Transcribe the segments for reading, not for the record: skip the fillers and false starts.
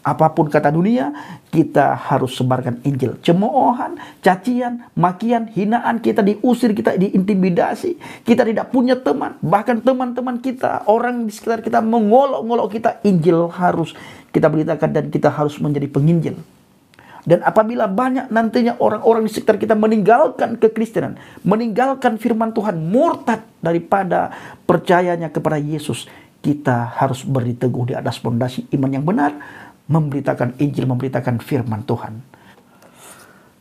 Apapun kata dunia, kita harus sebarkan Injil. Cemoohan, cacian, makian, hinaan, kita diusir, kita diintimidasi, kita tidak punya teman. Bahkan teman-teman kita, orang di sekitar kita mengolok-ngolok kita. Injil harus kita beritakan dan kita harus menjadi penginjil. Dan apabila banyak nantinya orang-orang di sekitar kita meninggalkan kekristenan, meninggalkan firman Tuhan, murtad daripada percayanya kepada Yesus, kita harus berdiri teguh di atas fondasi iman yang benar, memberitakan Injil, memberitakan firman Tuhan.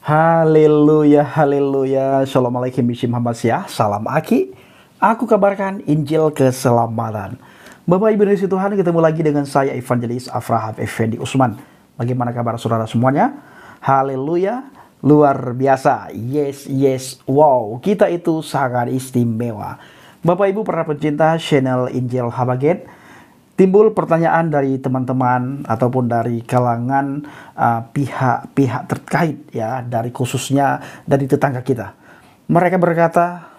Haleluya, haleluya. Shalom alaikum bishim hamasyah. Salam aki. Aku kabarkan Injil keselamatan. Bapak Ibu Yesus Tuhan, ketemu lagi dengan saya Evangelis Afraham Effendi Usman. Bagaimana kabar saudara semuanya? Haleluya, luar biasa. Yes, yes, wow. Kita itu sangat istimewa. Bapak Ibu para pencinta channel Injil Habaget, timbul pertanyaan dari teman-teman ataupun dari kalangan pihak-pihak terkait ya, dari khususnya dari tetangga kita. Mereka berkata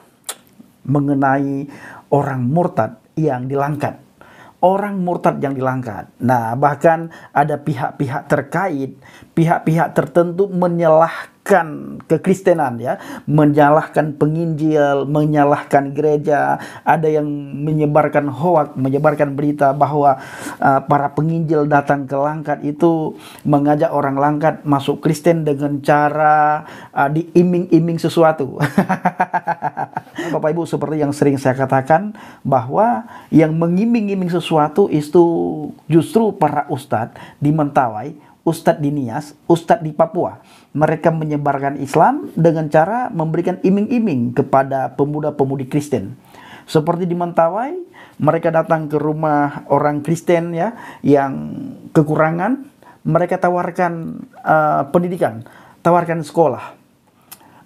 mengenai orang murtad yang dilangkat. Orang murtad yang dilangkat. Nah, bahkan ada pihak-pihak terkait, pihak-pihak tertentu menyalahkan kekristenan ya, menyalahkan penginjil, menyalahkan gereja. Ada yang menyebarkan hoak, menyebarkan berita bahwa para penginjil datang ke Langkat itu mengajak orang Langkat masuk Kristen dengan cara diiming-iming sesuatu. Bapak Ibu, seperti yang sering saya katakan bahwa yang mengiming-iming sesuatu itu justru para ustadz di Mentawai, ustadz di Nias, ustadz di Papua. Mereka menyebarkan Islam dengan cara memberikan iming-iming kepada pemuda-pemudi Kristen. Seperti di Mentawai, mereka datang ke rumah orang Kristen ya yang kekurangan, mereka tawarkan pendidikan, tawarkan sekolah.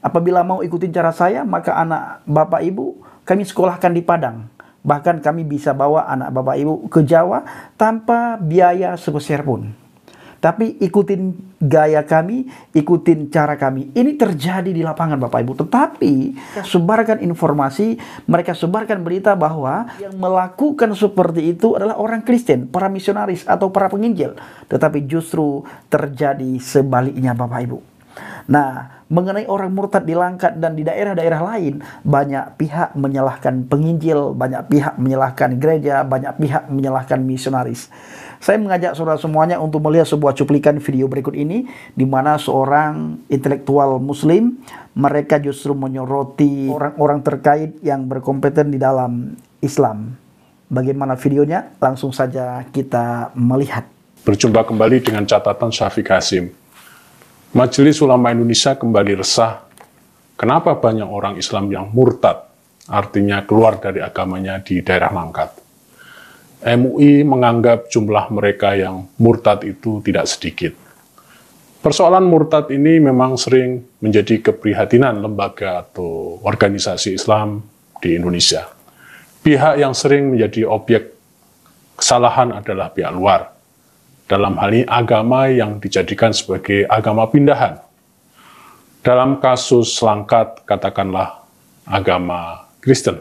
Apabila mau ikutin cara saya, maka anak Bapak Ibu kami sekolahkan di Padang. Bahkan kami bisa bawa anak Bapak Ibu ke Jawa tanpa biaya sebesar pun. Tapi ikutin gaya kami, ikutin cara kami. Ini terjadi di lapangan Bapak Ibu. Tetapi sebarkan informasi, mereka sebarkan berita bahwa yang melakukan seperti itu adalah orang Kristen, para misionaris atau para penginjil. Tetapi justru terjadi sebaliknya Bapak Ibu. Nah, mengenai orang murtad di Langkat dan di daerah-daerah lain, banyak pihak menyalahkan penginjil, banyak pihak menyalahkan gereja, banyak pihak menyalahkan misionaris. Saya mengajak saudara semuanya untuk melihat sebuah cuplikan video berikut ini, di mana seorang intelektual Muslim, mereka justru menyoroti orang-orang terkait yang berkompeten di dalam Islam. Bagaimana videonya? Langsung saja kita melihat. Berjumpa kembali dengan catatan Syafiq Hasim. Majelis Ulama Indonesia kembali resah kenapa banyak orang Islam yang murtad, artinya keluar dari agamanya di daerah Langkat. MUI menganggap jumlah mereka yang murtad itu tidak sedikit. Persoalan murtad ini memang sering menjadi keprihatinan lembaga atau organisasi Islam di Indonesia. Pihak yang sering menjadi objek kesalahan adalah pihak luar. Dalam hal ini agama yang dijadikan sebagai agama pindahan. Dalam kasus Langkat, katakanlah agama Kristen.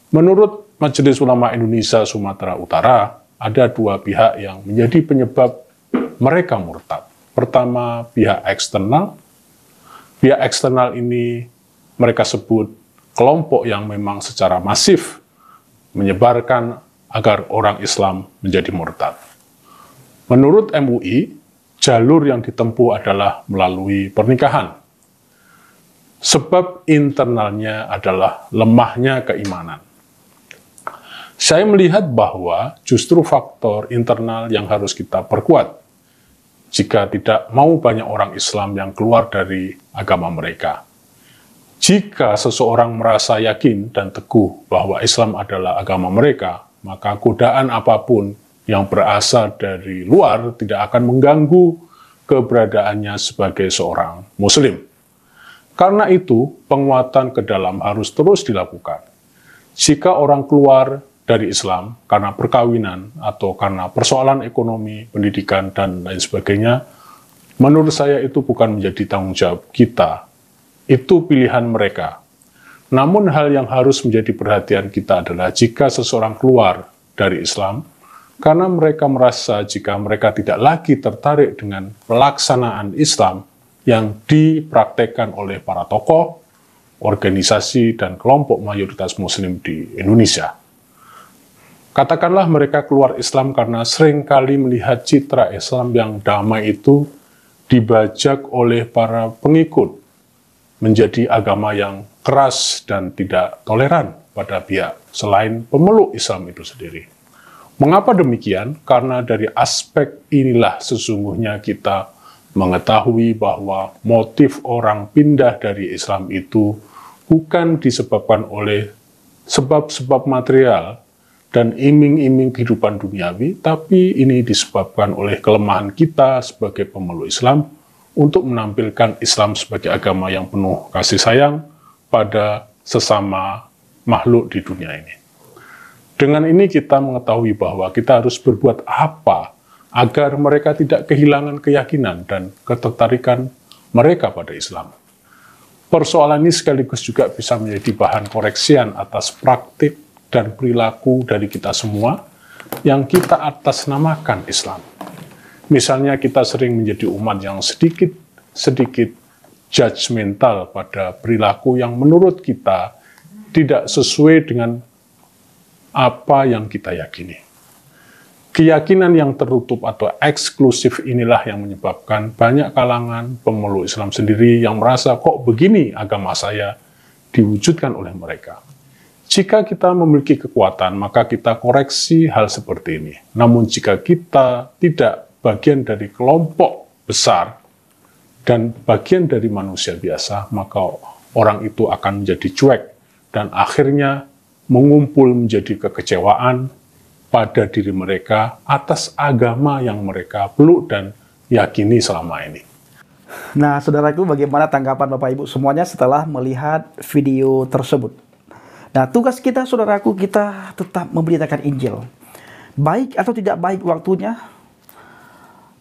Menurut Majelis Ulama Indonesia Sumatera Utara, ada dua pihak yang menjadi penyebab mereka murtad. Pertama, pihak eksternal. Pihak eksternal ini mereka sebut kelompok yang memang secara masif menyebarkan agar orang Islam menjadi murtad. Menurut MUI, jalur yang ditempuh adalah melalui pernikahan. Sebab internalnya adalah lemahnya keimanan. Saya melihat bahwa justru faktor internal yang harus kita perkuat jika tidak mau banyak orang Islam yang keluar dari agama mereka. Jika seseorang merasa yakin dan teguh bahwa Islam adalah agama mereka, maka godaan apapun yang berasal dari luar tidak akan mengganggu keberadaannya sebagai seorang Muslim. Karena itu, penguatan ke dalam harus terus dilakukan. Jika orang keluar dari Islam karena perkawinan atau karena persoalan ekonomi, pendidikan, dan lain sebagainya, menurut saya itu bukan menjadi tanggung jawab kita. Itu pilihan mereka. Namun hal yang harus menjadi perhatian kita adalah jika seseorang keluar dari Islam karena mereka merasa jika mereka tidak lagi tertarik dengan pelaksanaan Islam yang dipraktekkan oleh para tokoh, organisasi, dan kelompok mayoritas Muslim di Indonesia. Katakanlah mereka keluar Islam karena seringkali melihat citra Islam yang damai itu dibajak oleh para pengikut menjadi agama yang keras dan tidak toleran pada pihak selain pemeluk Islam itu sendiri. Mengapa demikian? Karena dari aspek inilah sesungguhnya kita mengetahui bahwa motif orang pindah dari Islam itu bukan disebabkan oleh sebab-sebab material dan iming-iming kehidupan duniawi, tapi ini disebabkan oleh kelemahan kita sebagai pemeluk Islam untuk menampilkan Islam sebagai agama yang penuh kasih sayang pada sesama makhluk di dunia ini. Dengan ini kita mengetahui bahwa kita harus berbuat apa agar mereka tidak kehilangan keyakinan dan ketertarikan mereka pada Islam. Persoalan ini sekaligus juga bisa menjadi bahan koreksian atas praktik dan perilaku dari kita semua yang kita atasnamakan Islam. Misalnya kita sering menjadi umat yang sedikit judgmental pada perilaku yang menurut kita tidak sesuai dengan apa yang kita yakini. Keyakinan yang tertutup atau eksklusif inilah yang menyebabkan banyak kalangan pemeluk Islam sendiri yang merasa kok begini agama saya diwujudkan oleh mereka. Jika kita memiliki kekuatan, maka kita koreksi hal seperti ini. Namun jika kita tidak bagian dari kelompok besar dan bagian dari manusia biasa, maka orang itu akan menjadi cuek dan akhirnya mengumpul menjadi kekecewaan pada diri mereka atas agama yang mereka peluk dan yakini selama ini. Nah, saudaraku, bagaimana tanggapan Bapak Ibu semuanya setelah melihat video tersebut? Nah, tugas kita, saudaraku, kita tetap memberitakan Injil. Baik atau tidak baik waktunya,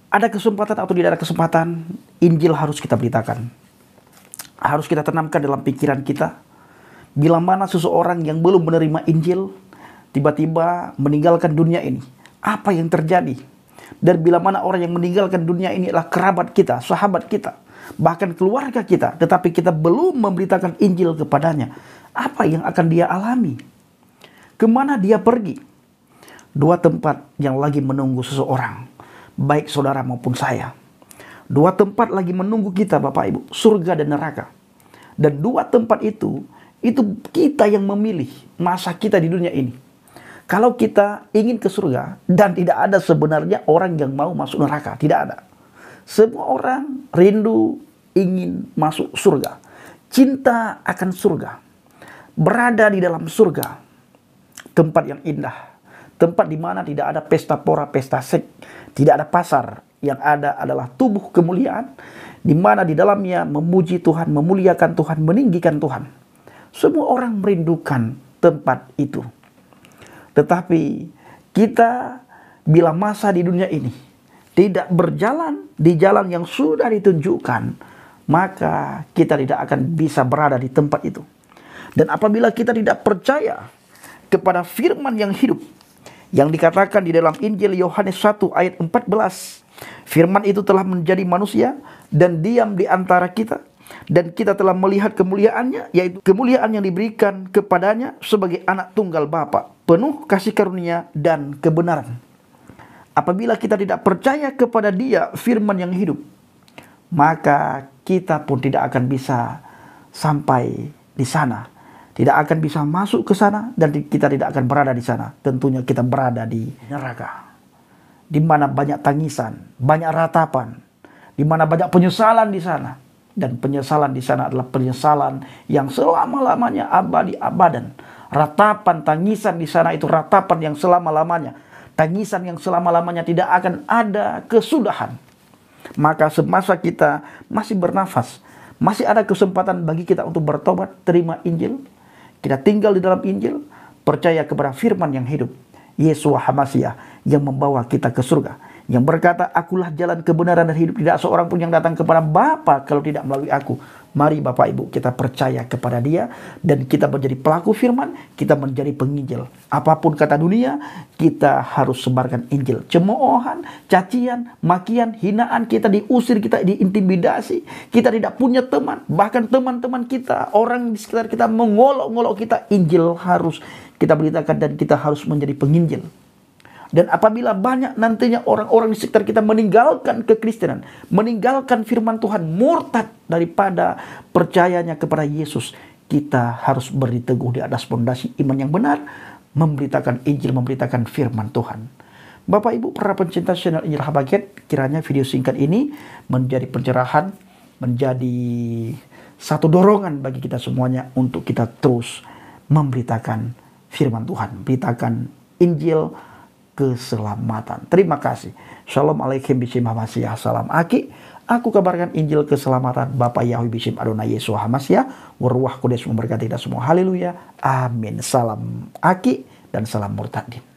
ada kesempatan atau tidak ada kesempatan, Injil harus kita beritakan. Harus kita tanamkan dalam pikiran kita. Bila mana seseorang yang belum menerima Injil, tiba-tiba meninggalkan dunia ini, apa yang terjadi? Dan bila mana orang yang meninggalkan dunia ini adalah kerabat kita, sahabat kita, bahkan keluarga kita, tetapi kita belum memberitakan Injil kepadanya, apa yang akan dia alami? Kemana dia pergi? Dua tempat yang lagi menunggu seseorang, baik saudara maupun saya. Dua tempat lagi menunggu kita, Bapak Ibu, surga dan neraka. Dan dua tempat itu kita yang memilih masa kita di dunia ini. Kalau kita ingin ke surga, dan tidak ada sebenarnya orang yang mau masuk neraka, tidak ada. Semua orang rindu ingin masuk surga, cinta akan surga, berada di dalam surga, tempat yang indah, tempat di mana tidak ada pesta pora, pesta seks, tidak ada pasar, yang ada adalah tubuh kemuliaan, di mana di dalamnya memuji Tuhan, memuliakan Tuhan, meninggikan Tuhan. Semua orang merindukan tempat itu. Tetapi kita bila masa di dunia ini tidak berjalan di jalan yang sudah ditunjukkan, maka kita tidak akan bisa berada di tempat itu. Dan apabila kita tidak percaya kepada firman yang hidup, yang dikatakan di dalam Injil Yohanes 1 ayat 14, firman itu telah menjadi manusia dan diam di antara kita, dan kita telah melihat kemuliaannya, yaitu kemuliaan yang diberikan kepadanya sebagai anak tunggal Bapa, penuh kasih karunia dan kebenaran. Apabila kita tidak percaya kepada Dia, firman yang hidup, maka kita pun tidak akan bisa sampai di sana, tidak akan bisa masuk ke sana, dan kita tidak akan berada di sana. Tentunya kita berada di neraka, di mana banyak tangisan, banyak ratapan, di mana banyak penyesalan di sana. Dan penyesalan di sana adalah penyesalan yang selama-lamanya, abadi abadan. Ratapan tangisan di sana itu ratapan yang selama-lamanya. Tangisan yang selama-lamanya, tidak akan ada kesudahan. Maka semasa kita masih bernafas, masih ada kesempatan bagi kita untuk bertobat, terima Injil. Kita tinggal di dalam Injil, percaya kepada firman yang hidup, Yesua HaMasiah, yang membawa kita ke surga, yang berkata, akulah jalan kebenaran dan hidup, tidak seorang pun yang datang kepada Bapa kalau tidak melalui aku. Mari Bapak Ibu kita percaya kepada Dia dan kita menjadi pelaku firman, kita menjadi penginjil. Apapun kata dunia, kita harus sebarkan Injil. Cemoohan, cacian, makian, hinaan, kita diusir, kita diintimidasi, kita tidak punya teman, bahkan teman-teman kita, orang di sekitar kita mengolok-ngolok kita, Injil harus kita beritakan dan kita harus menjadi penginjil. Dan apabila banyak nantinya orang-orang di sekitar kita meninggalkan kekristenan, meninggalkan firman Tuhan, murtad daripada percayanya kepada Yesus, kita harus berdiri teguh di atas fondasi iman yang benar, memberitakan Injil, memberitakan firman Tuhan. Bapak Ibu para pencinta channel Injil Habaget, kiranya video singkat ini menjadi pencerahan, menjadi satu dorongan bagi kita semuanya untuk kita terus memberitakan firman Tuhan, beritakan Injil keselamatan. Terima kasih. Shalom alaikum bishim hamasiah. Salam aki. Aku kabarkan Injil keselamatan Bapak Yahweh bishim Adonai Yesus hamasiah. Waruah Kudus memberkati kita semua. Haleluya. Amin. Salam aki dan salam murtadin.